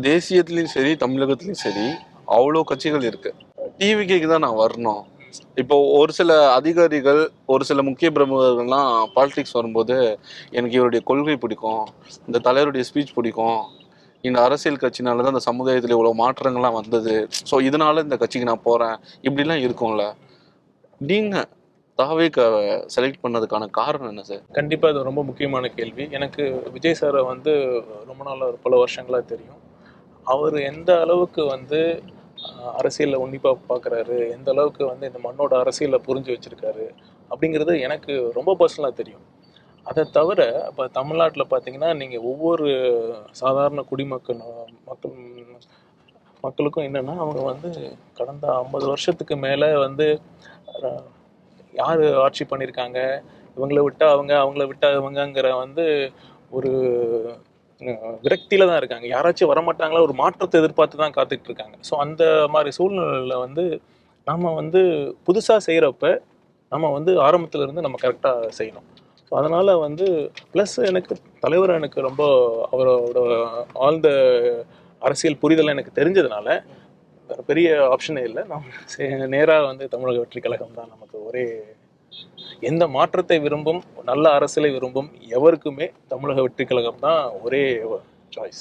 தேசியத்திலயும் சரி, தமிழகத்திலயும் சரி, அவ்வளோ கட்சிகள் இருக்கு. டிவிகேக்கு தான் நான் வரணும். இப்போ ஒரு சில அதிகாரிகள், ஒரு சில முக்கிய பிரமுகர்கள்லாம் பாலிடிக்ஸ் வரும்போது, எனக்கு இவருடைய கொள்கை பிடிக்கும், இந்த தலைவருடைய ஸ்பீச் பிடிக்கும், இந்த அரசியல் கட்சினால தான் இந்த சமுதாயத்தில் இவ்வளோ மாற்றங்கள்லாம் வந்தது, ஸோ இதனால இந்த கட்சிக்கு நான் போகிறேன், இப்படிலாம் இருக்கும்ல. நீங்கள் தாவேக்க செலக்ட் பண்ணதுக்கான காரணம் என்ன சார்? கண்டிப்பாக அது ரொம்ப முக்கியமான கேள்வி. எனக்கு விஜய் சாரை வந்து ரொம்ப நாளாக பல வருஷங்களாக தெரியும். அவர் எந்த அளவுக்கு வந்து அரசியலில் உன்னிப்பாக பார்க்குறாரு, எந்த அளவுக்கு வந்து இந்த மண்ணோட அரசியலை புரிஞ்சு வச்சுருக்காரு அப்படிங்கிறது எனக்கு ரொம்ப பர்சனலாக தெரியும். அதை தவிர இப்போ தமிழ்நாட்டில் பார்த்தீங்கன்னா நீங்கள் ஒவ்வொரு சாதாரண மக்கள் மக்களுக்கும் என்னென்னா அவங்க வந்து கடந்த 50 வருஷத்துக்கு மேலே வந்து யார் ஆட்சி பண்ணியிருக்காங்க, இவங்கள விட்டா அவங்க, அவங்கள விட்டா இவங்கங்கிற வந்து ஒரு விரக்தியில தான் இருக்காங்க. யாராச்சும் வரமாட்டாங்களா, ஒரு மாற்றத்தை எதிர்பார்த்து தான் காத்துட்டு இருக்காங்க. ஸோ அந்த மாதிரி சூழ்நிலையில வந்து நம்ம வந்து புதுசாக செய்கிறப்ப நம்ம வந்து ஆரம்பத்துல இருந்து நம்ம கரெக்டாக செய்யணும். ஸோ அதனால வந்து ப்ளஸ் எனக்கு தலைவர் எனக்கு ரொம்ப அவரோட ஆழ்ந்த அரசியல் புரிதலை எனக்கு தெரிஞ்சதுனால வேற பெரிய ஆப்ஷனே இல்லை. நம்ம நேராக வந்து தமிழக வெற்றி கழகம் தான் நமக்கு ஒரே எந்த மாற்றத்தை விரும்பும் நல்ல அரசியலை விரும்பும் எவருக்குமே தமிழக வெற்றி கழகம் தான் ஒரே சாய்ஸ்.